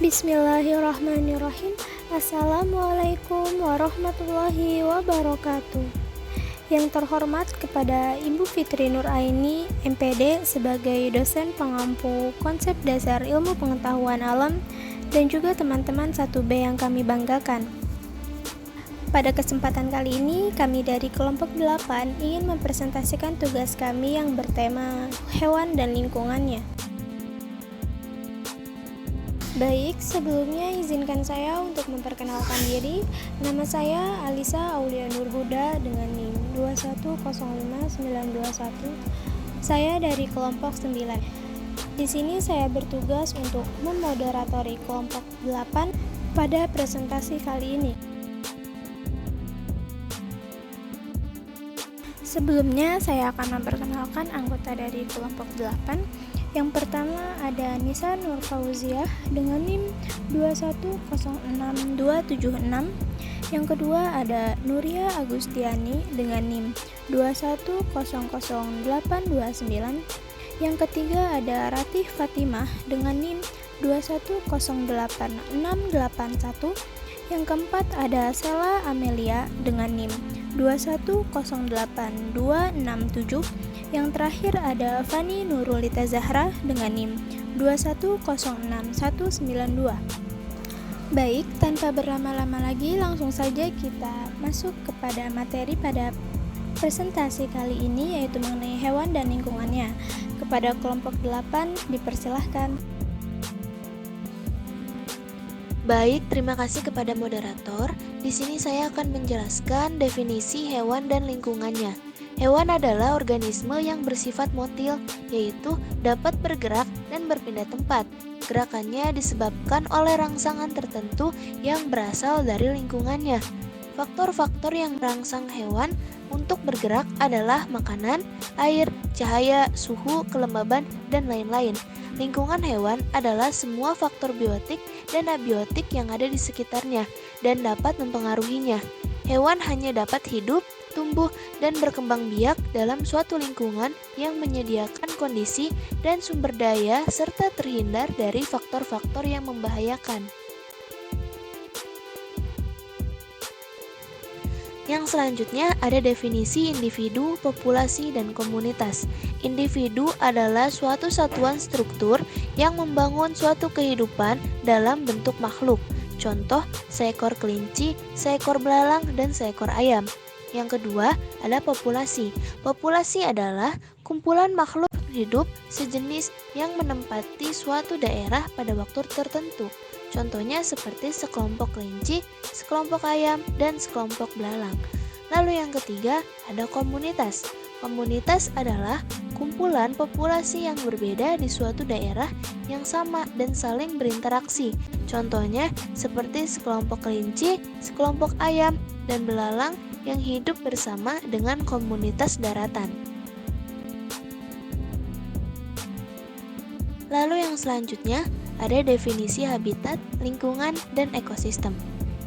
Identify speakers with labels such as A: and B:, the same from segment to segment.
A: Bismillahirrahmanirrahim. Assalamualaikum warahmatullahi wabarakatuh. Yang terhormat kepada Ibu Fitri Nur Aini, MPD, sebagai dosen pengampu konsep dasar ilmu pengetahuan alam, dan juga teman-teman 1B yang kami banggakan. Pada kesempatan kali ini, kami dari kelompok 8 ingin mempresentasikan tugas kami yang bertema hewan dan lingkungannya. Baik, sebelumnya izinkan saya untuk memperkenalkan diri. Nama saya Alisa Aulia Nurhuda dengan NIM 2105921. Saya dari kelompok 9. Di sini saya bertugas untuk memoderatori kelompok 8 pada presentasi kali ini. Sebelumnya saya akan memperkenalkan anggota dari kelompok 8. Yang pertama ada Nisa Nur Fauziah dengan NIM 2106276. Yang kedua ada Nuria Agustiani dengan NIM 2100829. Yang ketiga ada Ratih Fatimah dengan NIM 2108681. Yang keempat ada Sela Amelia dengan NIM 2108267. Yang terakhir ada Fani Nurulita Zahra dengan NIM 2106192. Baik, tanpa berlama-lama lagi, langsung saja kita masuk kepada materi pada presentasi kali ini, yaitu mengenai hewan dan lingkungannya. Kepada kelompok 8 dipersilahkan.
B: Baik, terima kasih kepada moderator. Di sini saya akan menjelaskan definisi hewan dan lingkungannya. Hewan adalah organisme yang bersifat motil, yaitu dapat bergerak dan berpindah tempat. Gerakannya disebabkan oleh rangsangan tertentu yang berasal dari lingkungannya. Faktor-faktor yang merangsang hewan untuk bergerak adalah makanan, air, cahaya, suhu, kelembaban, dan lain-lain. Lingkungan hewan adalah semua faktor biotik dan abiotik yang ada di sekitarnya dan dapat mempengaruhinya. Hewan hanya dapat hidup, tumbuh, dan berkembang biak dalam suatu lingkungan yang menyediakan kondisi dan sumber daya serta terhindar dari faktor-faktor yang membahayakan. Yang selanjutnya ada definisi individu, populasi, dan komunitas. Individu adalah suatu satuan struktur yang membangun suatu kehidupan dalam bentuk makhluk. Contoh, seekor kelinci, seekor belalang, dan seekor ayam. Yang kedua, ada populasi. Populasi adalah kumpulan makhluk hidup sejenis yang menempati suatu daerah pada waktu tertentu. Contohnya seperti sekelompok kelinci, sekelompok ayam, dan sekelompok belalang. Lalu yang ketiga, ada komunitas. Komunitas adalah kumpulan populasi yang berbeda di suatu daerah yang sama dan saling berinteraksi. Contohnya seperti sekelompok kelinci, sekelompok ayam, dan belalang yang hidup bersama dengan komunitas daratan. Lalu yang selanjutnya ada definisi habitat, lingkungan, dan ekosistem.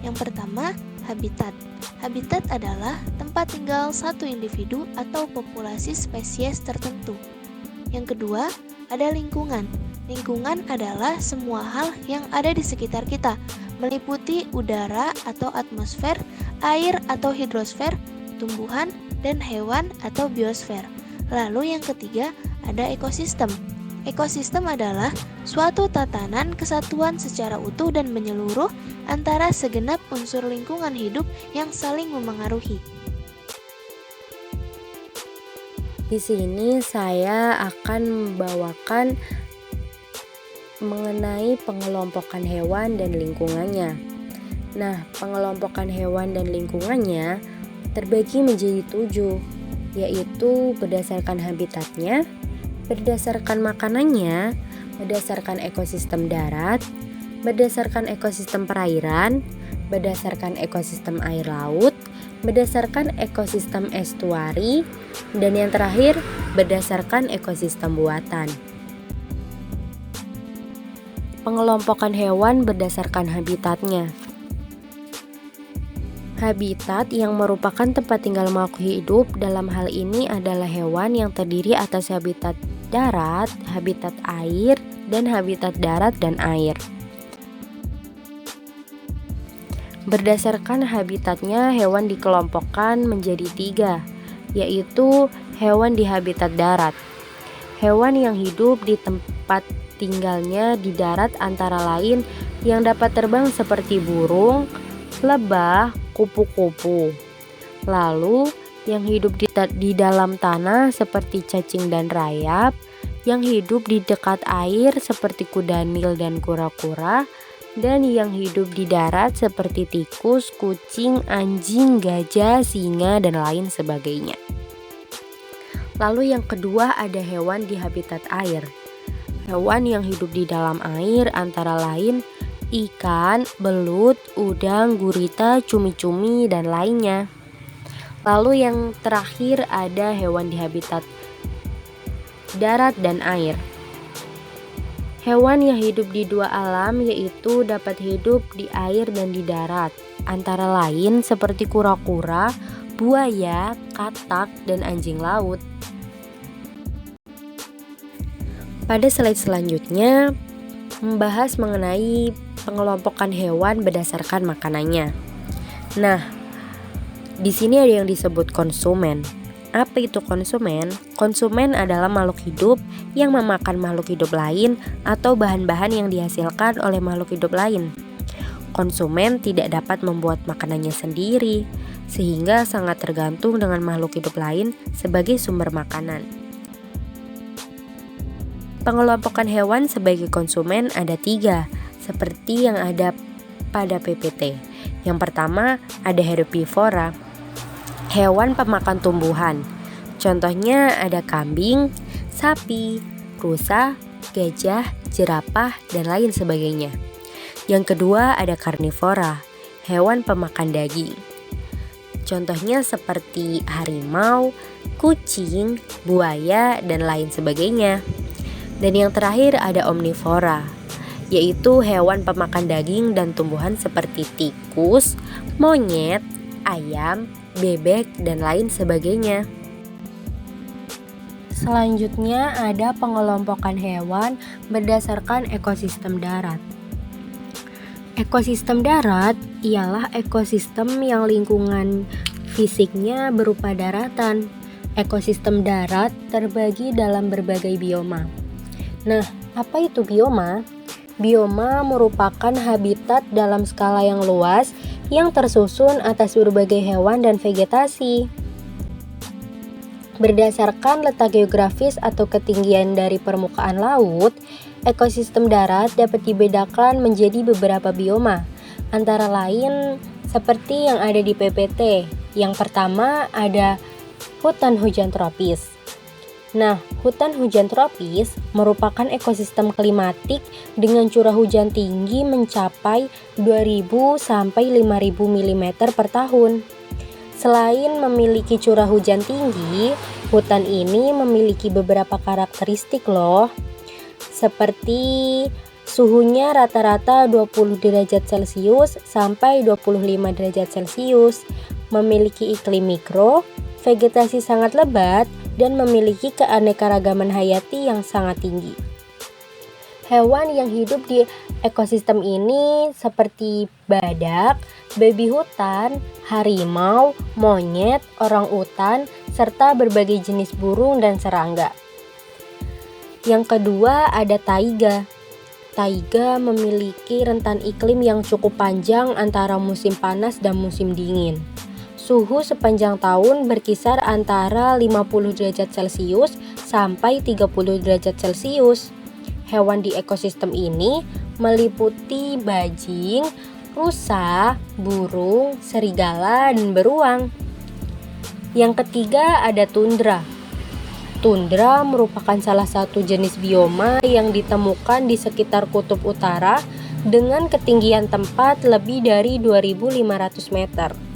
B: Yang pertama, habitat. Habitat adalah tempat tinggal satu individu atau populasi spesies tertentu. Yang kedua, ada lingkungan. Lingkungan adalah semua hal yang ada di sekitar kita, meliputi udara atau atmosfer, air atau hidrosfer, tumbuhan, dan hewan atau biosfer. Lalu yang ketiga, ada ekosistem. Ekosistem adalah suatu tatanan kesatuan secara utuh dan menyeluruh antara segenap unsur lingkungan hidup yang saling memengaruhi.
C: Di sini saya akan membawakan mengenai pengelompokan hewan dan lingkungannya. Nah, pengelompokan hewan dan lingkungannya terbagi menjadi 7, yaitu berdasarkan habitatnya, berdasarkan makanannya, berdasarkan ekosistem darat, berdasarkan ekosistem perairan, berdasarkan ekosistem air laut, berdasarkan ekosistem estuari, dan yang terakhir berdasarkan ekosistem buatan. Pengelompokan hewan berdasarkan habitatnya. Habitat yang merupakan tempat tinggal makhluk hidup dalam hal ini adalah hewan yang terdiri atas habitat darat, habitat air, dan habitat darat dan air. Berdasarkan habitatnya, hewan dikelompokkan menjadi 3, yaitu hewan di habitat darat. Hewan yang hidup di tempat tinggalnya di darat antara lain yang dapat terbang seperti burung, lebah, kupu-kupu. Lalu, yang hidup di dalam tanah seperti cacing dan rayap, yang hidup di dekat air seperti kuda nil dan kura-kura, dan yang hidup di darat seperti tikus, kucing, anjing, gajah, singa, dan lain sebagainya. Lalu yang kedua ada hewan di habitat air. Hewan yang hidup di dalam air antara lain ikan, belut, udang, gurita, cumi-cumi, dan lainnya. Lalu yang terakhir ada hewan di habitat darat dan air. Hewan yang hidup di dua alam yaitu dapat hidup di air dan di darat, antara lain seperti kura-kura, buaya, katak, dan anjing laut. Pada slide selanjutnya membahas mengenai pengelompokan hewan berdasarkan makanannya. Nah, di sini ada yang disebut konsumen. Apa itu konsumen? Konsumen adalah makhluk hidup yang memakan makhluk hidup lain atau bahan-bahan yang dihasilkan oleh makhluk hidup lain. Konsumen tidak dapat membuat makanannya sendiri, sehingga sangat tergantung dengan makhluk hidup lain sebagai sumber makanan. Pengelompokan hewan sebagai konsumen ada 3, seperti yang ada pada PPT. Yang pertama ada herbivora, hewan pemakan tumbuhan. Contohnya ada kambing, sapi, rusa, gajah, jerapah, dan lain sebagainya. Yang kedua ada karnivora, hewan pemakan daging. Contohnya seperti harimau, kucing, buaya, dan lain sebagainya. Dan yang terakhir ada omnivora, yaitu hewan pemakan daging dan tumbuhan seperti tikus, monyet, ayam, bebek, dan lain sebagainya. Selanjutnya ada pengelompokan hewan berdasarkan ekosistem darat. Ekosistem darat ialah ekosistem yang lingkungan fisiknya berupa daratan. Ekosistem darat terbagi dalam berbagai bioma. Nah, apa itu bioma? Bioma merupakan habitat dalam skala yang luas yang tersusun atas berbagai hewan dan vegetasi. Berdasarkan letak geografis atau ketinggian dari permukaan laut, ekosistem darat dapat dibedakan menjadi beberapa bioma, antara lain seperti yang ada di PPT. Yang pertama ada hutan hujan tropis. Nah, hutan hujan tropis merupakan ekosistem klimatik dengan curah hujan tinggi mencapai 2000 sampai 5000 mm per tahun. Selain memiliki curah hujan tinggi, hutan ini memiliki beberapa karakteristik loh. Seperti suhunya rata-rata 20 derajat Celcius sampai 25 derajat Celcius, memiliki iklim mikro, vegetasi sangat lebat, dan memiliki keanekaragaman hayati yang sangat tinggi. Hewan yang hidup di ekosistem ini seperti badak, babi hutan, harimau, monyet, orangutan, serta berbagai jenis burung dan serangga. Yang kedua ada taiga. Taiga memiliki rentan iklim yang cukup panjang antara musim panas dan musim dingin. Suhu sepanjang tahun berkisar antara 50 derajat Celcius sampai 30 derajat Celcius. Hewan di ekosistem ini meliputi bajing, rusa, burung, serigala, dan beruang. Yang ketiga ada tundra. Tundra merupakan salah satu jenis bioma yang ditemukan di sekitar kutub utara dengan ketinggian tempat lebih dari 2500 meter.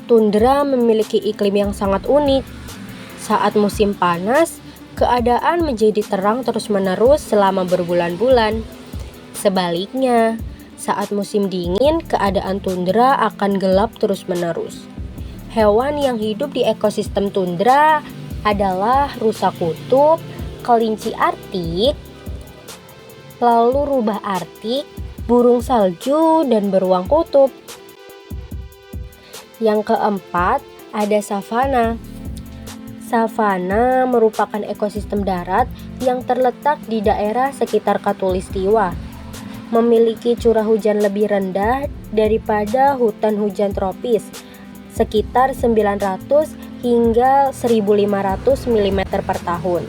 C: Tundra memiliki iklim yang sangat unik. Saat musim panas, keadaan menjadi terang terus-menerus selama berbulan-bulan. Sebaliknya, saat musim dingin, keadaan tundra akan gelap terus-menerus. Hewan yang hidup di ekosistem tundra adalah rusa kutub, kelinci arktik, lalu rubah arktik, burung salju, dan beruang kutub. Yang keempat, ada savana. Savana merupakan ekosistem darat yang terletak di daerah sekitar Khatulistiwa. Memiliki curah hujan lebih rendah daripada hutan hujan tropis, sekitar 900 hingga 1500 mm per tahun.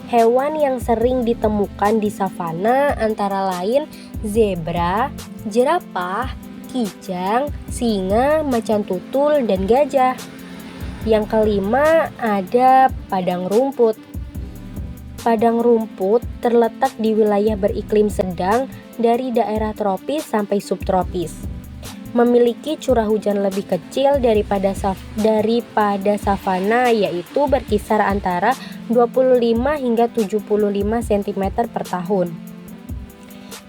C: Hewan yang sering ditemukan di savana antara lain zebra, jerapah, kijang, singa, macan tutul, dan gajah. Yang kelima, ada padang rumput. Padang rumput terletak di wilayah beriklim sedang dari daerah tropis sampai subtropis. Memiliki curah hujan lebih kecil daripada savana, yaitu berkisar antara 25 hingga 75 cm per tahun.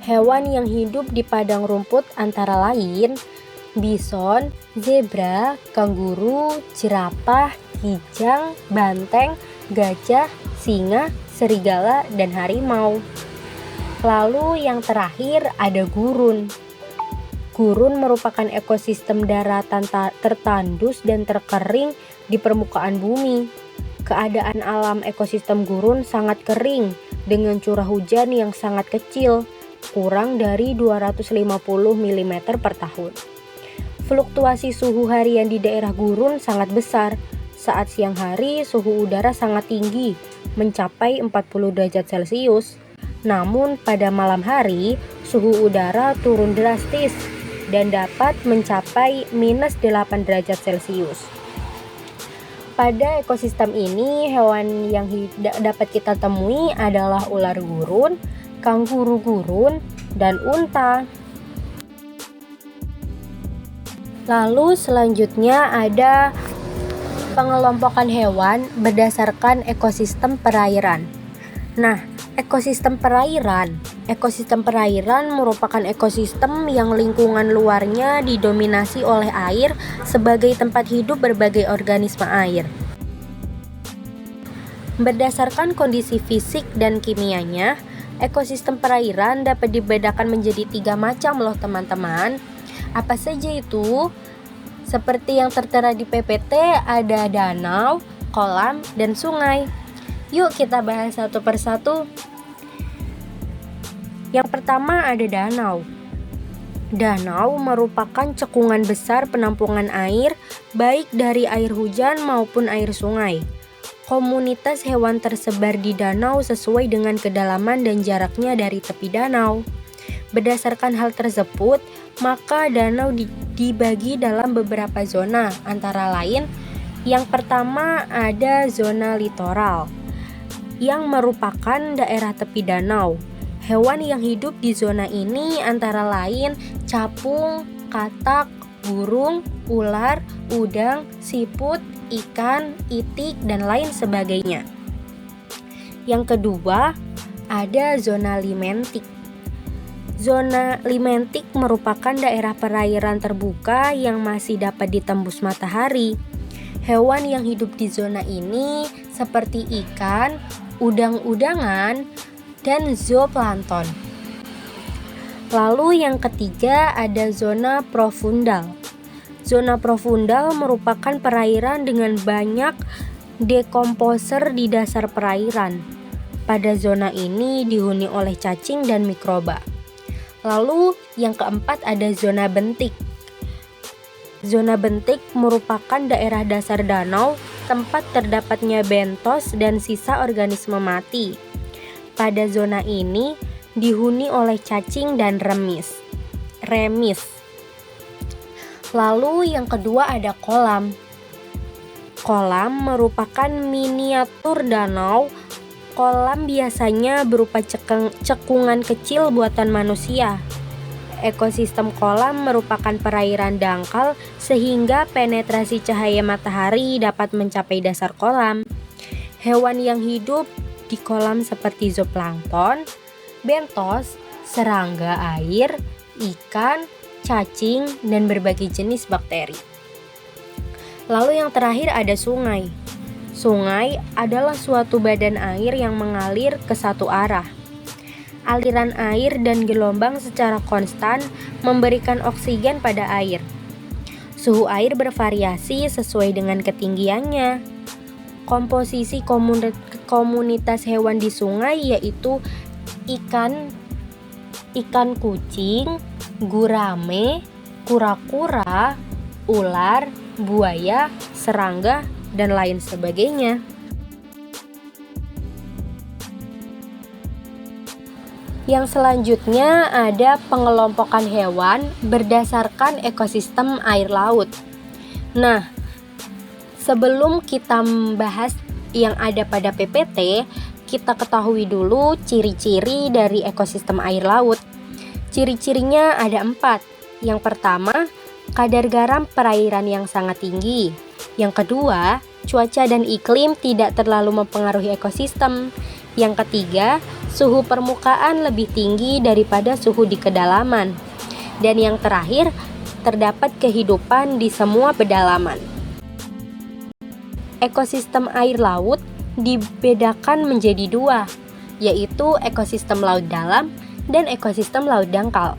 C: Hewan yang hidup di padang rumput antara lain bison, zebra, kanguru, jerapah, kijang, banteng, gajah, singa, serigala, dan harimau. Lalu yang terakhir ada gurun. Gurun merupakan ekosistem daratan tertandus dan terkering di permukaan bumi. Keadaan alam ekosistem gurun sangat kering dengan curah hujan yang sangat kecil, kurang dari 250 mm per tahun. Fluktuasi suhu harian di daerah gurun sangat besar. Saat siang hari suhu udara sangat tinggi, mencapai 40 derajat Celcius. Namun pada malam hari suhu udara turun drastis dan dapat mencapai minus 8 derajat Celcius. Pada ekosistem ini, hewan yang dapat kita temui adalah ular gurun, kanguru gurun, dan unta. Lalu selanjutnya ada pengelompokan hewan berdasarkan ekosistem perairan. Nah, ekosistem perairan merupakan ekosistem yang lingkungan luarnya didominasi oleh air sebagai tempat hidup berbagai organisme air. Berdasarkan kondisi fisik dan kimianya, ekosistem perairan dapat dibedakan menjadi 3 macam loh teman-teman. Apa saja itu? Seperti yang tertera di PPT, ada danau, kolam, dan sungai. Yuk kita bahas satu persatu. Yang pertama ada danau. Danau merupakan cekungan besar penampungan air, baik dari air hujan maupun air sungai. Komunitas hewan tersebar di danau sesuai dengan kedalaman dan jaraknya dari tepi danau. Berdasarkan hal tersebut, maka danau dibagi dalam beberapa zona, antara lain yang pertama ada zona litoral, yang merupakan daerah tepi danau. Hewan yang hidup di zona ini antara lain capung, katak, burung, ular, udang, siput, ikan, itik, dan lain sebagainya. Yang kedua, ada zona limentik. Zona limentik merupakan daerah perairan terbuka yang masih dapat ditembus matahari. Hewan yang hidup di zona ini seperti ikan, udang-udangan, dan zooplankton. Lalu yang ketiga ada zona profundal. Zona profundal merupakan perairan dengan banyak dekomposer di dasar perairan. Pada zona ini dihuni oleh cacing dan mikroba. Lalu yang keempat ada zona bentik. Zona bentik merupakan daerah dasar danau tempat terdapatnya bentos dan sisa organisme mati. Pada zona ini dihuni oleh cacing dan remis. Lalu yang kedua ada kolam. Kolam merupakan miniatur danau. Kolam biasanya berupa cekungan kecil buatan manusia. Ekosistem kolam merupakan perairan dangkal sehingga penetrasi cahaya matahari dapat mencapai dasar kolam. Hewan yang hidup di kolam seperti zooplankton, bentos, serangga air, ikan, cacing, dan berbagai jenis bakteri. Lalu yang terakhir ada sungai. Sungai adalah suatu badan air yang mengalir ke satu arah. Aliran air dan gelombang secara konstan memberikan oksigen pada air. Suhu air bervariasi sesuai dengan ketinggiannya. Komposisi komunitas hewan di sungai yaitu ikan kucing, gurame, kura-kura, ular, buaya, serangga, dan lain sebagainya. Yang selanjutnya ada pengelompokan hewan berdasarkan ekosistem air laut. Nah, sebelum kita membahas yang ada pada PPT, kita ketahui dulu ciri-ciri dari ekosistem air laut. Ciri-cirinya ada 4. Yang pertama, kadar garam perairan yang sangat tinggi. Yang kedua, cuaca dan iklim tidak terlalu mempengaruhi ekosistem. Yang ketiga, suhu permukaan lebih tinggi daripada suhu di kedalaman. Dan yang terakhir, terdapat kehidupan di semua pedalaman. Ekosistem air laut dibedakan menjadi 2, yaitu ekosistem laut dalam dan ekosistem laut dangkal.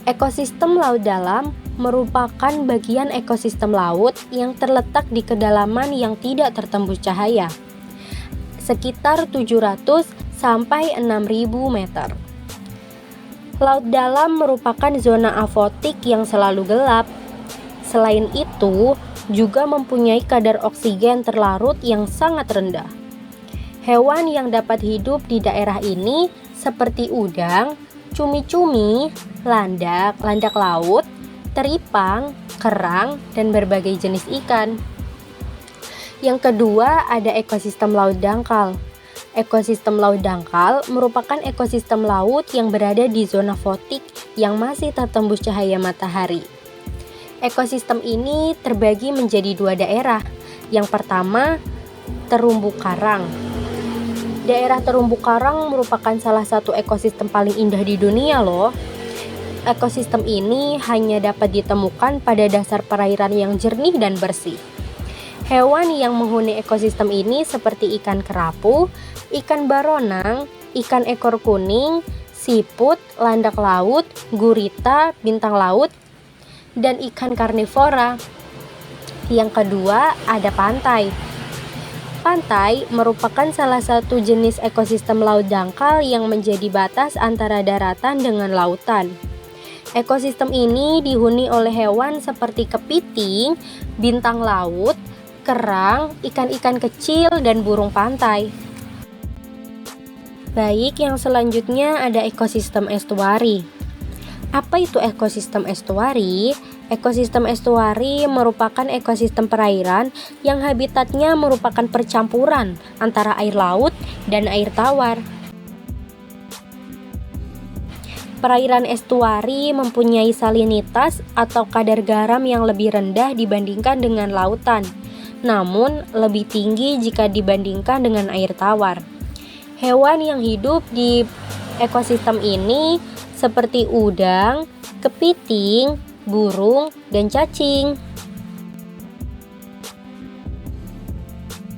C: Ekosistem laut dalam merupakan bagian ekosistem laut yang terletak di kedalaman yang tidak tertembus cahaya, sekitar 700 sampai 6.000 meter. Laut dalam merupakan zona afotik yang selalu gelap. Selain itu, juga mempunyai kadar oksigen terlarut yang sangat rendah. Hewan yang dapat hidup di daerah ini seperti udang, cumi-cumi, landak laut, teripang, kerang, dan berbagai jenis ikan. Yang kedua, ada ekosistem laut dangkal. Ekosistem laut dangkal merupakan ekosistem laut yang berada di zona fotik yang masih tertembus cahaya matahari. Ekosistem ini terbagi menjadi 2 daerah. Yang pertama, terumbu karang. Daerah terumbu karang merupakan salah satu ekosistem paling indah di dunia loh. Ekosistem ini hanya dapat ditemukan pada dasar perairan yang jernih dan bersih. Hewan yang menghuni ekosistem ini seperti ikan kerapu, ikan baronang, ikan ekor kuning, siput, landak laut, gurita, bintang laut, dan ikan karnivora. Yang kedua, ada pantai. Pantai merupakan salah satu jenis ekosistem laut dangkal yang menjadi batas antara daratan dengan lautan. Ekosistem ini dihuni oleh hewan seperti kepiting, bintang laut, kerang, ikan-ikan kecil, dan burung pantai. Baik, yang selanjutnya ada ekosistem estuari. Apa itu ekosistem estuari? Ekosistem estuari merupakan ekosistem perairan yang habitatnya merupakan percampuran antara air laut dan air tawar. Perairan estuari mempunyai salinitas atau kadar garam yang lebih rendah dibandingkan dengan lautan, namun lebih tinggi jika dibandingkan dengan air tawar. Hewan yang hidup di ekosistem ini seperti udang, kepiting, burung, dan cacing.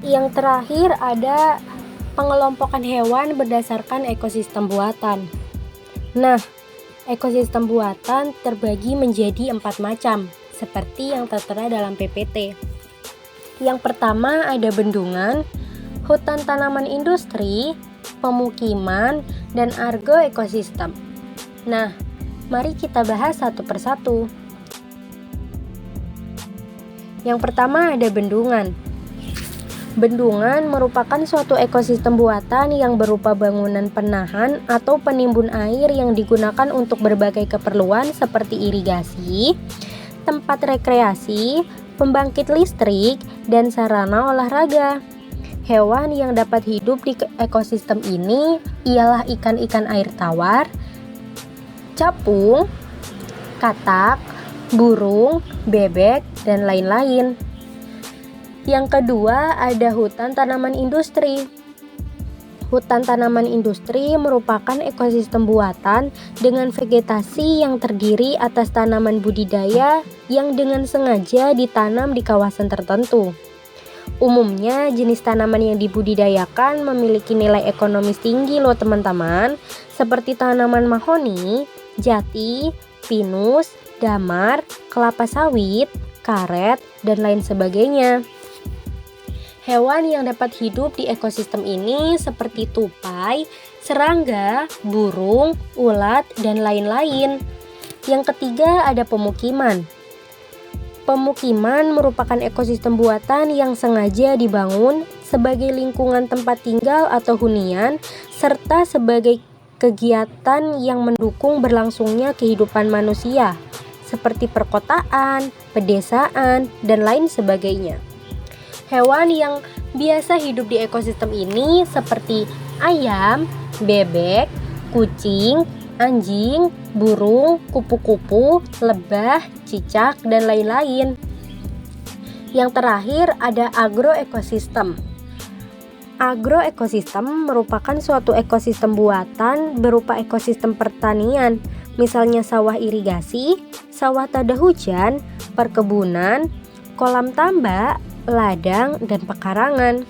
C: Yang terakhir ada pengelompokan hewan berdasarkan ekosistem buatan. Nah, ekosistem buatan terbagi menjadi 4 macam, seperti yang tertera dalam PPT. Yang pertama ada bendungan, hutan tanaman industri, pemukiman, dan agroekosistem. Nah, mari kita bahas satu persatu. Yang pertama ada bendungan. Bendungan merupakan suatu ekosistem buatan yang berupa bangunan penahan atau penimbun air yang digunakan untuk berbagai keperluan seperti irigasi, tempat rekreasi, pembangkit listrik, dan sarana olahraga. Hewan yang dapat hidup di ekosistem ini ialah ikan-ikan air tawar, capung, katak, burung, bebek, dan lain-lain. Yang kedua ada hutan tanaman industri. Hutan tanaman industri merupakan ekosistem buatan dengan vegetasi yang terdiri atas tanaman budidaya yang dengan sengaja ditanam di kawasan tertentu. Umumnya jenis tanaman yang dibudidayakan memiliki nilai ekonomis tinggi loh teman-teman, seperti tanaman mahoni, jati, pinus, damar, kelapa sawit, karet, dan lain sebagainya. Hewan yang dapat hidup di ekosistem ini seperti tupai, serangga, burung, ulat, dan lain-lain. Yang ketiga ada pemukiman. Pemukiman merupakan ekosistem buatan yang sengaja dibangun sebagai lingkungan tempat tinggal atau hunian, serta sebagai kegiatan yang mendukung berlangsungnya kehidupan manusia, seperti perkotaan, pedesaan, dan lain sebagainya. Hewan yang biasa hidup di ekosistem ini seperti ayam, bebek, kucing, anjing, burung, kupu-kupu, lebah, cicak, dan lain-lain. Yang terakhir ada agroekosistem. Agroekosistem merupakan suatu ekosistem buatan berupa ekosistem pertanian, misalnya sawah irigasi, sawah tada hujan, perkebunan, kolam tambak, ladang, dan pekarangan.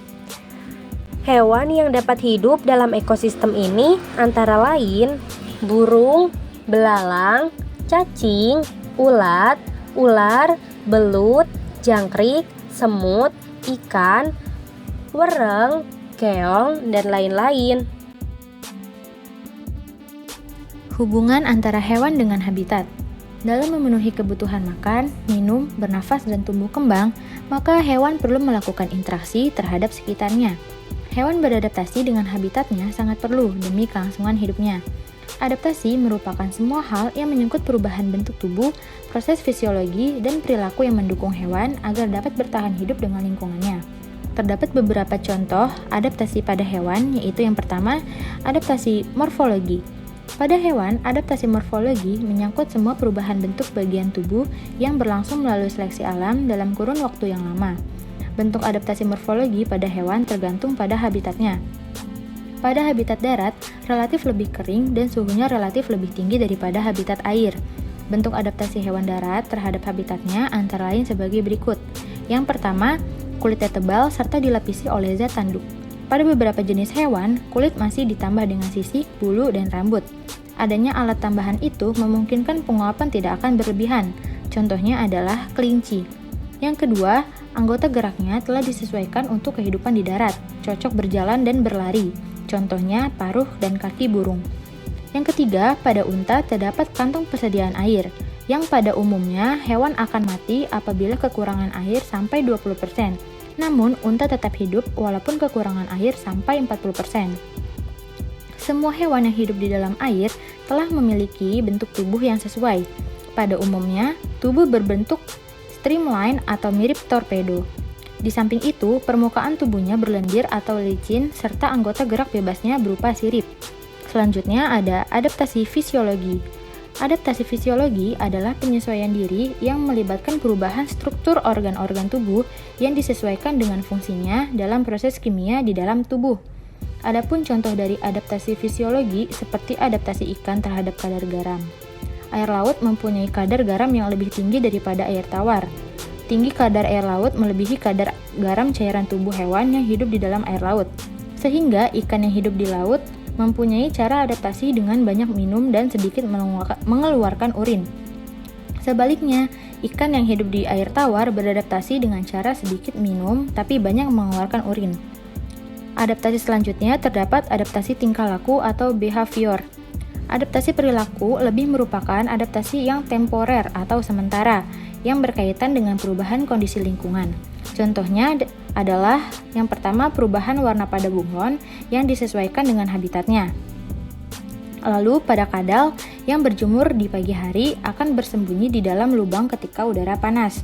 C: Hewan yang dapat hidup dalam ekosistem ini antara lain burung, belalang, cacing, ulat, ular, belut, jangkrik, semut, ikan, wereng, keong, dan lain-lain.
D: Hubungan antara hewan dengan habitat. Dalam memenuhi kebutuhan makan, minum, bernafas, dan tumbuh kembang, maka hewan perlu melakukan interaksi terhadap sekitarnya. Hewan beradaptasi dengan habitatnya sangat perlu demi kelangsungan hidupnya. Adaptasi merupakan semua hal yang menyangkut perubahan bentuk tubuh, proses fisiologi, dan perilaku yang mendukung hewan agar dapat bertahan hidup dengan lingkungannya. Terdapat beberapa contoh adaptasi pada hewan, yaitu yang pertama, adaptasi morfologi. Pada hewan, adaptasi morfologi menyangkut semua perubahan bentuk bagian tubuh yang berlangsung melalui seleksi alam dalam kurun waktu yang lama. Bentuk adaptasi morfologi pada hewan tergantung pada habitatnya. Pada habitat darat, relatif lebih kering dan suhunya relatif lebih tinggi daripada habitat air. Bentuk adaptasi hewan darat terhadap habitatnya antara lain sebagai berikut. Yang pertama, kulitnya tebal serta dilapisi oleh zat tanduk. Pada beberapa jenis hewan, kulit masih ditambah dengan sisik, bulu, dan rambut. Adanya alat tambahan itu memungkinkan penguapan tidak akan berlebihan. Contohnya adalah kelinci. Yang kedua, anggota geraknya telah disesuaikan untuk kehidupan di darat, cocok berjalan dan berlari. Contohnya paruh dan kaki burung. Yang ketiga, pada unta terdapat kantong persediaan air, yang pada umumnya hewan akan mati apabila kekurangan air sampai 20%. Namun, unta tetap hidup walaupun kekurangan air sampai 40%. Semua hewan yang hidup di dalam air telah memiliki bentuk tubuh yang sesuai. Pada umumnya, tubuh berbentuk streamline atau mirip torpedo. Di samping itu, permukaan tubuhnya berlendir atau licin serta anggota gerak bebasnya berupa sirip. Selanjutnya ada adaptasi fisiologi. Adaptasi fisiologi adalah penyesuaian diri yang melibatkan perubahan struktur organ-organ tubuh yang disesuaikan dengan fungsinya dalam proses kimia di dalam tubuh. Adapun contoh dari adaptasi fisiologi seperti adaptasi ikan terhadap kadar garam. Air laut mempunyai kadar garam yang lebih tinggi daripada air tawar. Tinggi kadar air laut melebihi kadar garam cairan tubuh hewan yang hidup di dalam air laut. Sehingga ikan yang hidup di laut mempunyai cara adaptasi dengan banyak minum dan sedikit mengeluarkan urin. Sebaliknya, ikan yang hidup di air tawar beradaptasi dengan cara sedikit minum tapi banyak mengeluarkan urin. Adaptasi selanjutnya terdapat adaptasi tingkah laku atau behavior. Adaptasi perilaku lebih merupakan adaptasi yang temporer atau sementara, yang berkaitan dengan perubahan kondisi lingkungan. Contohnya adalah yang pertama perubahan warna pada bunglon yang disesuaikan dengan habitatnya. Lalu pada kadal yang berjemur di pagi hari akan bersembunyi di dalam lubang ketika udara panas.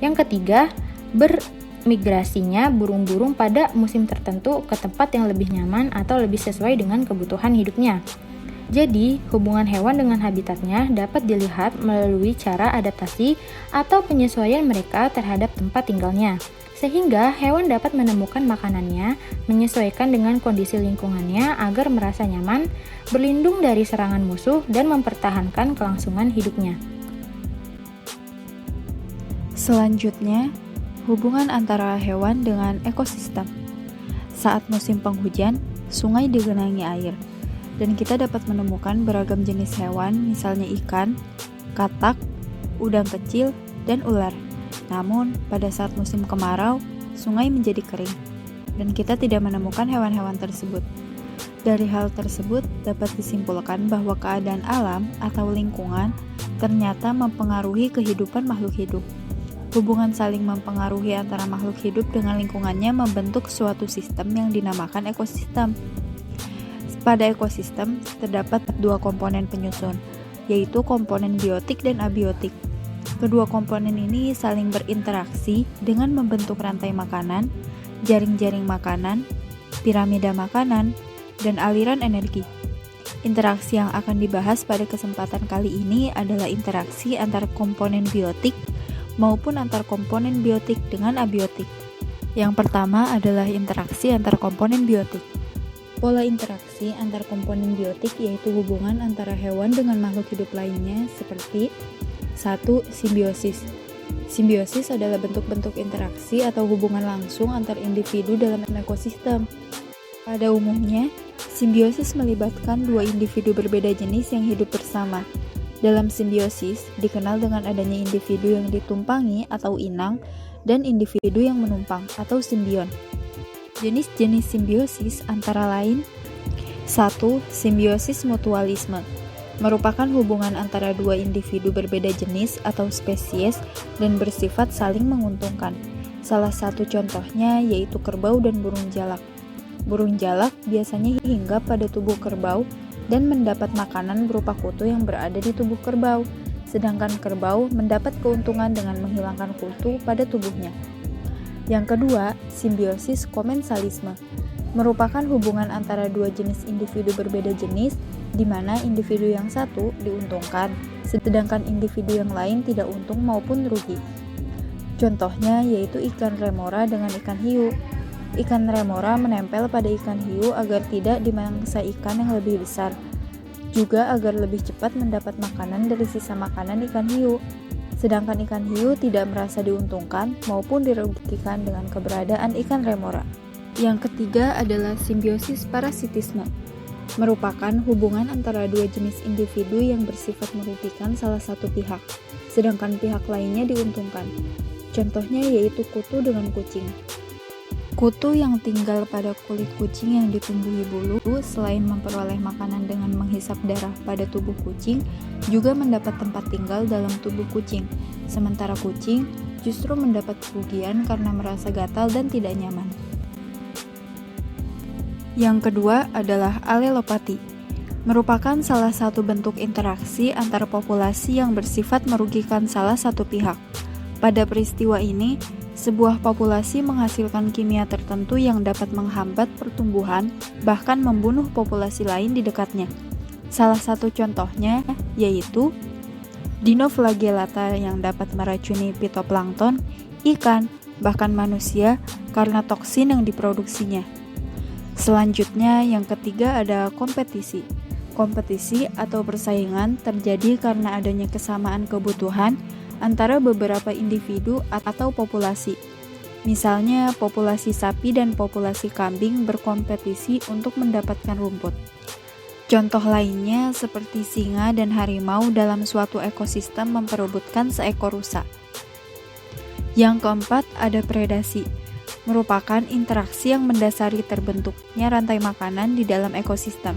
D: Yang ketiga, bermigrasinya burung-burung pada musim tertentu ke tempat yang lebih nyaman atau lebih sesuai dengan kebutuhan hidupnya. Jadi, hubungan hewan dengan habitatnya dapat dilihat melalui cara adaptasi atau penyesuaian mereka terhadap tempat tinggalnya, sehingga hewan dapat menemukan makanannya, menyesuaikan dengan kondisi lingkungannya agar merasa nyaman, berlindung dari serangan musuh, dan mempertahankan kelangsungan hidupnya.
E: Selanjutnya, hubungan antara hewan dengan ekosistem. Saat musim penghujan, sungai digenangi air, dan kita dapat menemukan beragam jenis hewan, misalnya ikan, katak, udang kecil, dan ular. Namun, pada saat musim kemarau, sungai menjadi kering, dan kita tidak menemukan hewan-hewan tersebut. Dari hal tersebut, dapat disimpulkan bahwa keadaan alam atau lingkungan ternyata mempengaruhi kehidupan makhluk hidup. Hubungan saling mempengaruhi antara makhluk hidup dengan lingkungannya membentuk suatu sistem yang dinamakan ekosistem. Pada ekosistem, terdapat dua komponen penyusun, yaitu komponen biotik dan abiotik. Kedua komponen ini saling berinteraksi dengan membentuk rantai makanan, jaring-jaring makanan, piramida makanan, dan aliran energi. Interaksi yang akan dibahas pada kesempatan kali ini adalah interaksi antar komponen biotik maupun antar komponen biotik dengan abiotik. Yang pertama adalah interaksi antar komponen biotik. Pola interaksi antar komponen biotik yaitu hubungan antara hewan dengan makhluk hidup lainnya seperti 1. Simbiosis. Simbiosis adalah bentuk-bentuk interaksi atau hubungan langsung antar individu dalam ekosistem. Pada umumnya, simbiosis melibatkan dua individu berbeda jenis yang hidup bersama. Dalam simbiosis, dikenal dengan adanya individu yang ditumpangi atau inang dan individu yang menumpang atau simbion. Jenis-jenis simbiosis antara lain 1. Simbiosis mutualisme merupakan hubungan antara dua individu berbeda jenis atau spesies dan bersifat saling menguntungkan. Salah satu contohnya yaitu kerbau dan burung jalak. Burung jalak biasanya hinggap pada tubuh kerbau dan mendapat makanan berupa kutu yang berada di tubuh kerbau, sedangkan kerbau mendapat keuntungan dengan menghilangkan kutu pada tubuhnya. Yang kedua, simbiosis komensalisme merupakan hubungan antara dua jenis individu berbeda jenis, di mana individu yang satu diuntungkan, sedangkan individu yang lain tidak untung maupun rugi. Contohnya yaitu ikan remora dengan ikan hiu. Ikan remora menempel pada ikan hiu agar tidak dimangsa ikan yang lebih besar, juga agar lebih cepat mendapat makanan dari sisa makanan ikan hiu. Sedangkan ikan hiu tidak merasa diuntungkan maupun dirugikan dengan keberadaan ikan remora. Yang ketiga adalah simbiosis parasitisme, merupakan hubungan antara dua jenis individu yang bersifat merugikan salah satu pihak, sedangkan pihak lainnya diuntungkan. Contohnya yaitu kutu dengan kucing. Kutu yang tinggal pada kulit kucing yang ditumbuhi bulu, selain memperoleh makanan dengan menghisap darah pada tubuh kucing, juga mendapat tempat tinggal dalam tubuh kucing. Sementara kucing justru mendapat kerugian karena merasa gatal dan tidak nyaman. Yang kedua adalah alelopati, merupakan salah satu bentuk interaksi antar populasi yang bersifat merugikan salah satu pihak. Pada peristiwa ini, sebuah populasi menghasilkan kimia tertentu yang dapat menghambat pertumbuhan, bahkan membunuh populasi lain di dekatnya. Salah satu contohnya yaitu dinoflagellata yang dapat meracuni fitoplankton, ikan, bahkan manusia karena toksin yang diproduksinya. Selanjutnya, yang ketiga ada kompetisi. Kompetisi atau persaingan terjadi karena adanya kesamaan kebutuhan antara beberapa individu atau populasi. Misalnya, populasi sapi dan populasi kambing berkompetisi untuk mendapatkan rumput. Contoh lainnya seperti singa dan harimau dalam suatu ekosistem memperebutkan seekor rusa. Yang keempat ada predasi, merupakan interaksi yang mendasari terbentuknya rantai makanan di dalam ekosistem.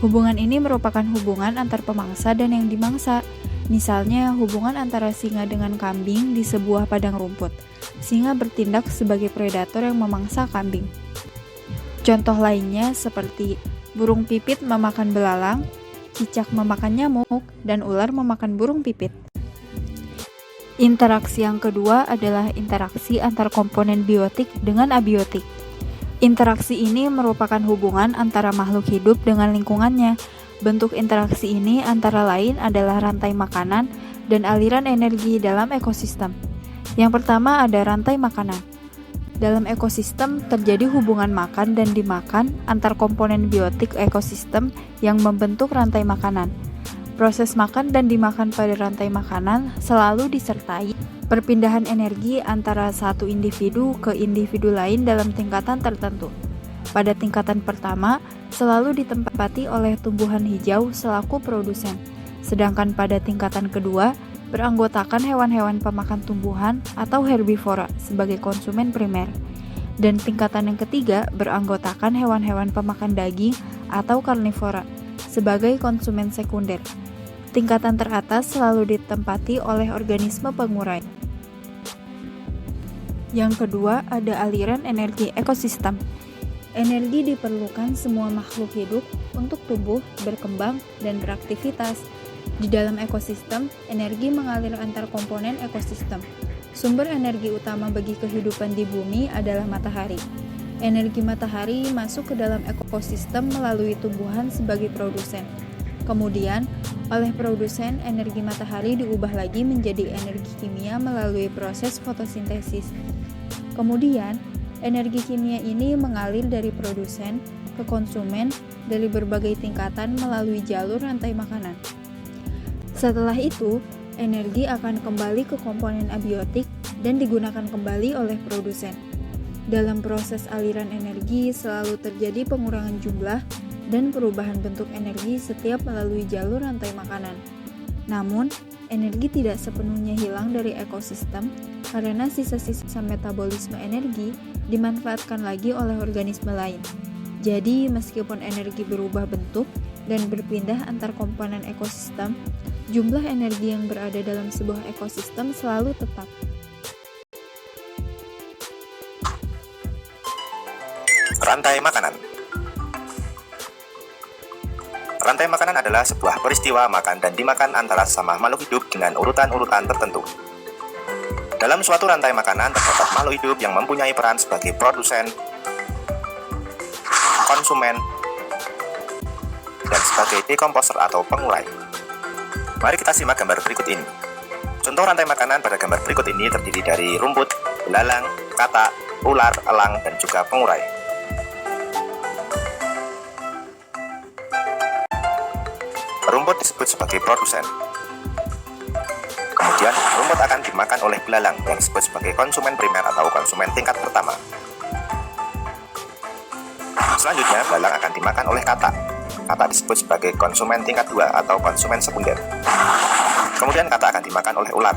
E: Hubungan ini merupakan hubungan antar pemangsa dan yang dimangsa. Misalnya, hubungan antara singa dengan kambing di sebuah padang rumput. Singa bertindak sebagai predator yang memangsa kambing. Contoh lainnya seperti burung pipit memakan belalang, cicak memakan nyamuk, dan ular memakan burung pipit. Interaksi yang kedua adalah interaksi antar komponen biotik dengan abiotik. Interaksi ini merupakan hubungan antara makhluk hidup dengan lingkungannya. Bentuk interaksi ini antara lain adalah rantai makanan dan aliran energi dalam ekosistem. Yang pertama ada rantai makanan. Dalam ekosistem terjadi hubungan makan dan dimakan antar komponen biotik ekosistem yang membentuk rantai makanan. Proses makan dan dimakan pada rantai makanan selalu disertai perpindahan energi antara satu individu ke individu lain dalam tingkatan tertentu. Pada tingkatan pertama, selalu ditempati oleh tumbuhan hijau selaku produsen. Sedangkan pada tingkatan kedua, beranggotakan hewan-hewan pemakan tumbuhan atau herbivora sebagai konsumen primer. Dan tingkatan yang ketiga beranggotakan hewan-hewan pemakan daging atau karnivora sebagai konsumen sekunder. Tingkatan teratas selalu ditempati oleh organisme pengurai. Yang kedua, ada aliran energi ekosistem. Energi diperlukan semua makhluk hidup untuk tumbuh, berkembang, dan beraktivitas. Di dalam ekosistem, energi mengalir antar komponen ekosistem. Sumber energi utama bagi kehidupan di bumi adalah matahari. Energi matahari masuk ke dalam ekosistem melalui tumbuhan sebagai produsen. Kemudian, oleh produsen, energi matahari diubah lagi menjadi energi kimia melalui proses fotosintesis. Kemudian, energi kimia ini mengalir dari produsen ke konsumen dari berbagai tingkatan melalui jalur rantai makanan. Setelah itu, energi akan kembali ke komponen abiotik dan digunakan kembali oleh produsen. Dalam proses aliran energi selalu terjadi pengurangan jumlah dan perubahan bentuk energi setiap melalui jalur rantai makanan. Namun, energi tidak sepenuhnya hilang dari ekosistem karena sisa-sisa metabolisme energi dimanfaatkan lagi oleh organisme lain. Jadi, meskipun energi berubah bentuk dan berpindah antar komponen ekosistem, jumlah energi yang berada dalam sebuah ekosistem selalu tetap.
F: Rantai makanan. Rantai makanan adalah sebuah peristiwa makan dan dimakan antara sesama makhluk hidup dengan urutan-urutan tertentu. Dalam suatu rantai makanan terdapat makhluk hidup yang mempunyai peran sebagai produsen, konsumen, dan sebagai dekomposer atau pengurai. Mari kita simak gambar berikut ini. Contoh rantai makanan pada gambar berikut ini terdiri dari rumput, belalang, katak, ular, elang, dan juga pengurai. Rumput disebut sebagai produsen. Kemudian, rumput akan dimakan oleh belalang yang disebut sebagai konsumen primer atau konsumen tingkat pertama. Selanjutnya, belalang akan dimakan oleh katak. Katak disebut sebagai konsumen tingkat 2 atau konsumen sekunder. Kemudian katak akan dimakan oleh ular.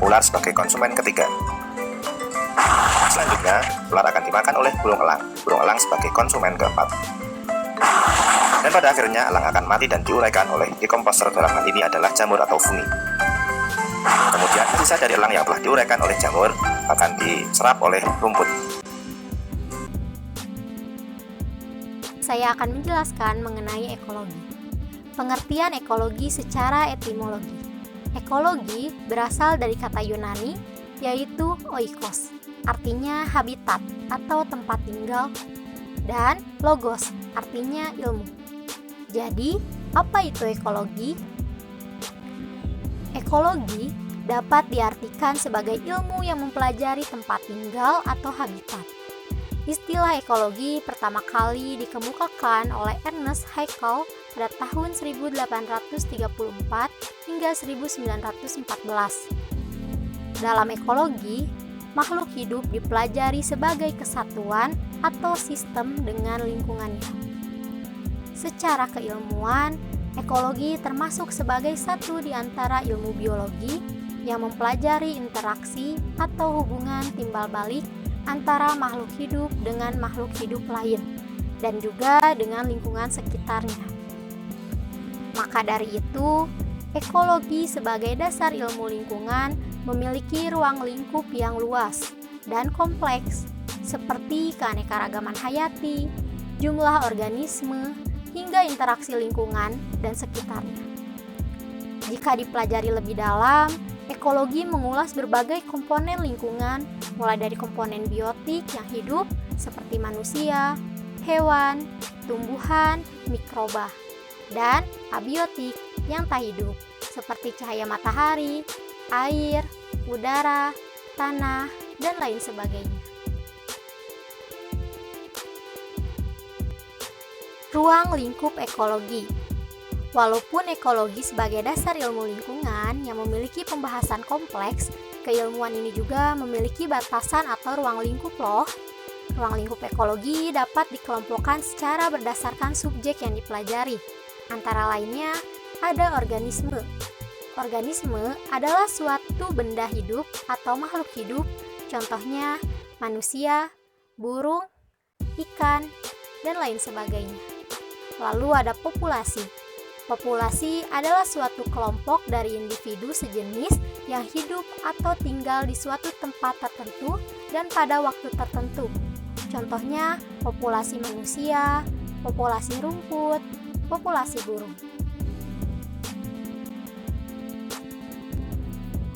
F: Ular sebagai konsumen ketiga. Selanjutnya, ular akan dimakan oleh burung elang. Burung elang sebagai konsumen keempat. Dan pada akhirnya elang akan mati dan diuraikan oleh dekomposer, dalam hal ini adalah jamur atau fungi. Kemudian sisa dari elang yang telah diuraikan oleh jamur akan diserap oleh rumput.
A: Saya akan menjelaskan mengenai ekologi. Pengertian ekologi secara etimologi. Ekologi berasal dari kata Yunani yaitu oikos, artinya habitat atau tempat tinggal, dan logos, artinya ilmu. Jadi, apa itu ekologi? Ekologi dapat diartikan sebagai ilmu yang mempelajari tempat tinggal atau habitat. Istilah ekologi pertama kali dikemukakan oleh Ernest Haeckel pada tahun 1834 hingga 1914. Dalam ekologi, makhluk hidup dipelajari sebagai kesatuan atau sistem dengan lingkungannya. Secara keilmuan, ekologi termasuk sebagai satu di antara ilmu biologi yang mempelajari interaksi atau hubungan timbal balik antara makhluk hidup dengan makhluk hidup lain dan juga dengan lingkungan sekitarnya. Maka dari itu, ekologi sebagai dasar ilmu lingkungan memiliki ruang lingkup yang luas dan kompleks seperti keanekaragaman hayati, jumlah organisme, hingga interaksi lingkungan dan sekitarnya. Jika dipelajari lebih dalam, ekologi mengulas berbagai komponen lingkungan, mulai dari komponen biotik yang hidup seperti manusia, hewan, tumbuhan, mikroba, dan abiotik yang tak hidup seperti cahaya matahari, air, udara, tanah, dan lain sebagainya. Ruang lingkup ekologi. Walaupun ekologi sebagai dasar ilmu lingkungan yang memiliki pembahasan kompleks, keilmuan ini juga memiliki batasan atau ruang lingkup loh. Ruang lingkup ekologi dapat dikelompokkan secara berdasarkan subjek yang dipelajari. Antara lainnya ada organisme. Organisme adalah suatu benda hidup atau makhluk hidup, contohnya manusia, burung, ikan, dan lain sebagainya. Lalu ada populasi. Populasi adalah suatu kelompok dari individu sejenis yang hidup atau tinggal di suatu tempat tertentu dan pada waktu tertentu. Contohnya populasi manusia, populasi rumput, populasi burung.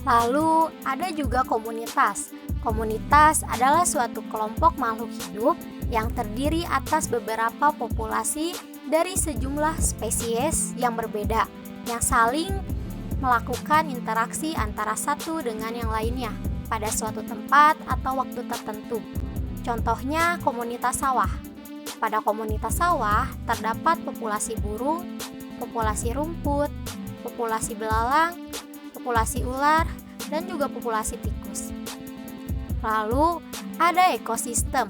A: Lalu ada juga komunitas. Komunitas adalah suatu kelompok makhluk hidup yang terdiri atas beberapa populasi dari sejumlah spesies yang berbeda, yang saling melakukan interaksi antara satu dengan yang lainnya pada suatu tempat atau waktu tertentu. Contohnya komunitas sawah. Pada komunitas sawah terdapat populasi burung, populasi rumput, populasi belalang, populasi ular, dan juga populasi tikus. Lalu ada ekosistem.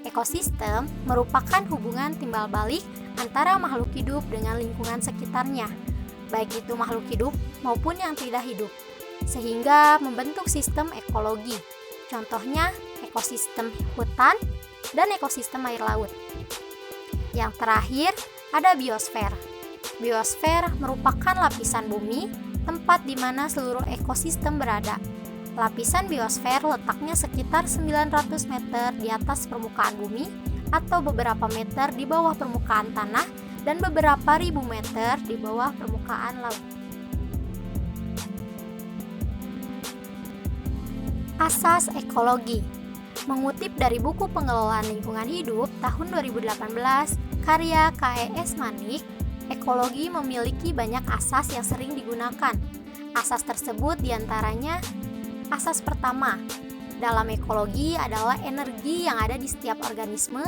A: Ekosistem merupakan hubungan timbal balik antara makhluk hidup dengan lingkungan sekitarnya, baik itu makhluk hidup maupun yang tidak hidup, sehingga membentuk sistem ekologi. Contohnya ekosistem hutan dan ekosistem air laut. Yang terakhir ada biosfer. Biosfer merupakan lapisan bumi, tempat di mana seluruh ekosistem berada. Lapisan biosfer letaknya sekitar 900 meter di atas permukaan bumi atau beberapa meter di bawah permukaan tanah dan beberapa ribu meter di bawah permukaan laut. Asas ekologi. Mengutip dari buku Pengelolaan Lingkungan Hidup tahun 2018 karya K.E.S. Manik, ekologi memiliki banyak asas yang sering digunakan. Asas tersebut diantaranya, asas pertama dalam ekologi adalah energi yang ada di setiap organisme,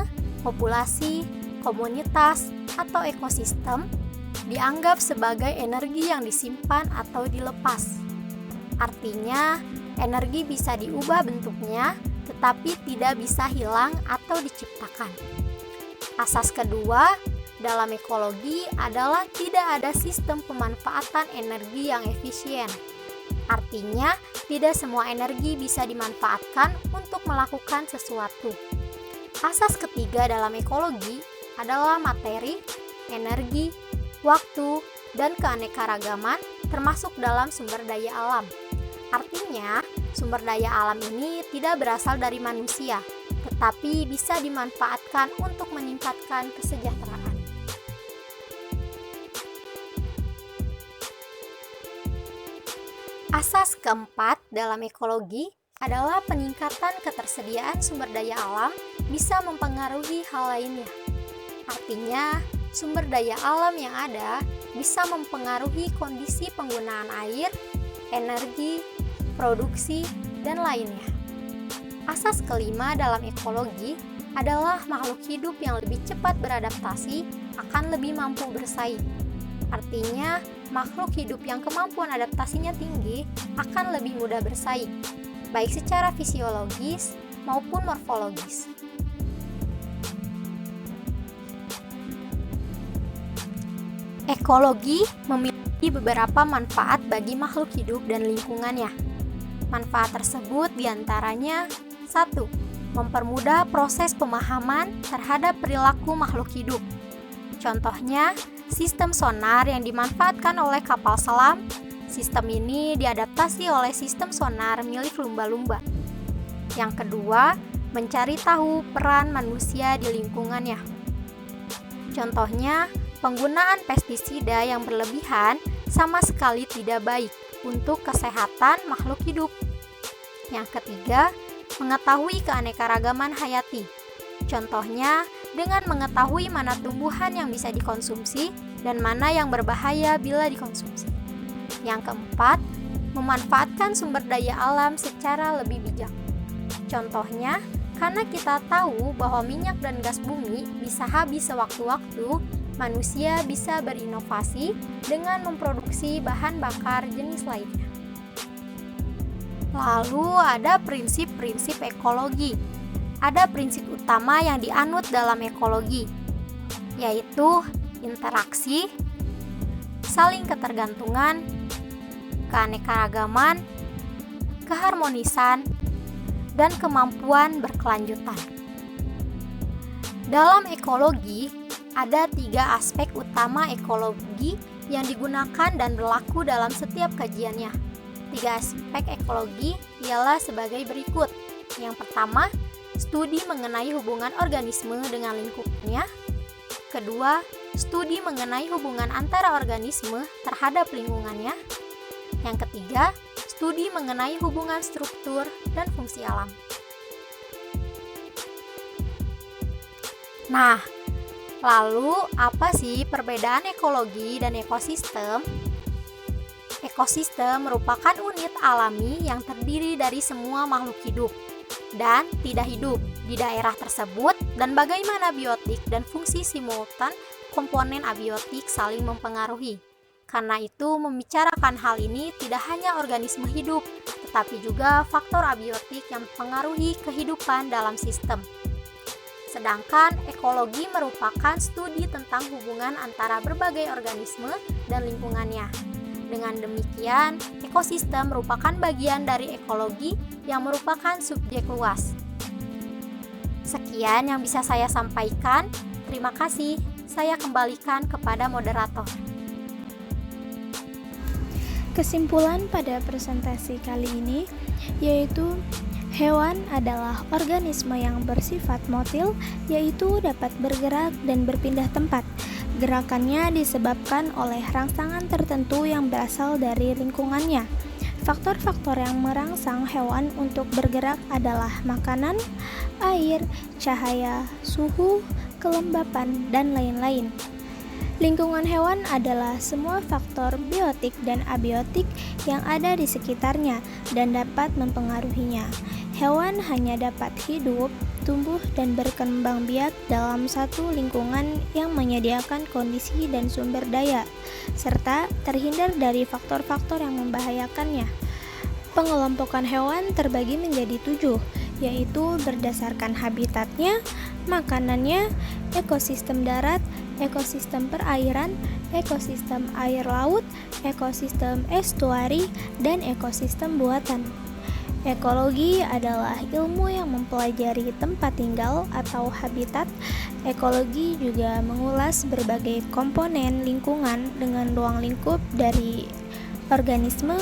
A: populasi, komunitas, atau ekosistem dianggap sebagai energi yang disimpan atau dilepas. Artinya, energi bisa diubah bentuknya, tetapi tidak bisa hilang atau diciptakan. Asas kedua dalam ekologi adalah tidak ada sistem pemanfaatan energi yang efisien. Artinya, tidak semua energi bisa dimanfaatkan untuk melakukan sesuatu. Asas ketiga dalam ekologi adalah materi, energi, waktu, dan keanekaragaman termasuk dalam sumber daya alam. Artinya, sumber daya alam ini tidak berasal dari manusia, tetapi bisa dimanfaatkan untuk meningkatkan kesejahteraan. Asas keempat dalam ekologi adalah peningkatan ketersediaan sumber daya alam bisa mempengaruhi hal lainnya. Artinya, sumber daya alam yang ada bisa mempengaruhi kondisi penggunaan air, energi, produksi, dan lainnya. Asas kelima dalam ekologi adalah makhluk hidup yang lebih cepat beradaptasi akan lebih mampu bersaing. Artinya, makhluk hidup yang kemampuan adaptasinya tinggi akan lebih mudah bersaing, baik secara fisiologis maupun morfologis. Ekologi memiliki beberapa manfaat bagi makhluk hidup dan lingkungannya. Manfaat tersebut diantaranya 1. Mempermudah proses pemahaman terhadap perilaku makhluk hidup. Contohnya, sistem sonar yang dimanfaatkan oleh kapal selam. Sistem ini diadaptasi oleh sistem sonar milik lumba-lumba. Yang kedua, mencari tahu peran manusia di lingkungannya. Contohnya, penggunaan pestisida yang berlebihan sama sekali tidak baik untuk kesehatan makhluk hidup. Yang ketiga, mengetahui keanekaragaman hayati. Contohnya, dengan mengetahui mana tumbuhan yang bisa dikonsumsi dan mana yang berbahaya bila dikonsumsi. Yang keempat, memanfaatkan sumber daya alam secara lebih bijak. Contohnya, karena kita tahu bahwa minyak dan gas bumi bisa habis sewaktu-waktu, manusia bisa berinovasi dengan memproduksi bahan bakar jenis lainnya. Lalu ada prinsip-prinsip ekologi. Ada prinsip utama yang dianut dalam ekologi, yaitu interaksi, saling ketergantungan, keanekaragaman, keharmonisan, dan kemampuan berkelanjutan. Dalam ekologi, ada 3 aspek utama ekologi yang digunakan dan berlaku dalam setiap kajiannya. 3 aspek ekologi ialah sebagai berikut. Yang pertama, studi mengenai hubungan organisme dengan lingkungannya. Kedua, studi mengenai hubungan antara organisme terhadap lingkungannya. Yang ketiga, studi mengenai hubungan struktur dan fungsi alam. Nah, lalu apa sih perbedaan ekologi dan ekosistem? Ekosistem merupakan unit alami yang terdiri dari semua makhluk hidup dan tidak hidup di daerah tersebut, dan bagaimana biotik dan fungsi simultan komponen abiotik saling mempengaruhi. Karena itu, membicarakan hal ini tidak hanya organisme hidup, tetapi juga faktor abiotik yang mempengaruhi kehidupan dalam sistem. Sedangkan ekologi merupakan studi tentang hubungan antara berbagai organisme dan lingkungannya. Dengan demikian, ekosistem merupakan bagian dari ekologi yang merupakan subjek luas. Sekian yang bisa saya sampaikan. Terima kasih. Saya kembalikan kepada moderator.
G: Kesimpulan pada presentasi kali ini yaitu hewan adalah organisme yang bersifat motil, yaitu dapat bergerak dan berpindah tempat. Gerakannya disebabkan oleh rangsangan tertentu yang berasal dari lingkungannya. Faktor-faktor yang merangsang hewan untuk bergerak adalah makanan, air, cahaya, suhu, kelembapan, dan lain-lain. Lingkungan hewan adalah semua faktor biotik dan abiotik yang ada di sekitarnya dan dapat mempengaruhinya. Hewan hanya dapat hidup, tumbuh, dan berkembang biak dalam satu lingkungan yang menyediakan kondisi dan sumber daya, serta terhindar dari faktor-faktor yang membahayakannya. Pengelompokan hewan terbagi menjadi 7, yaitu berdasarkan habitatnya, makanannya, ekosistem darat, ekosistem perairan, ekosistem air laut, ekosistem estuari, dan ekosistem buatan. Ekologi adalah ilmu yang mempelajari tempat tinggal atau habitat. Ekologi juga mengulas berbagai komponen lingkungan dengan ruang lingkup dari organisme,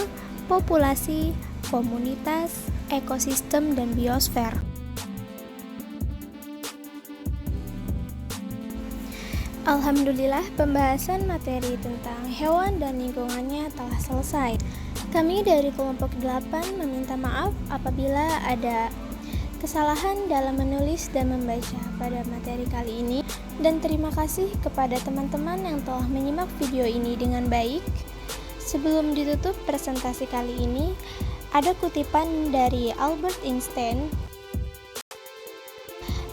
G: populasi, komunitas, ekosistem, dan biosfer. Alhamdulillah, pembahasan materi tentang hewan dan lingkungannya telah selesai. Kami dari kelompok 8 meminta maaf apabila ada kesalahan dalam menulis dan membaca pada materi kali ini, dan terima kasih kepada teman-teman yang telah menyimak video ini dengan baik. Sebelum ditutup presentasi kali ini, ada kutipan dari Albert Einstein,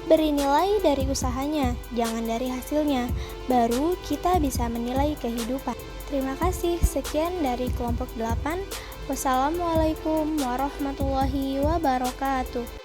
G: "Beri nilai dari usahanya, jangan dari hasilnya, baru kita bisa menilai kehidupan." Terima kasih. Sekian dari kelompok 8. Wassalamualaikum warahmatullahi wabarakatuh.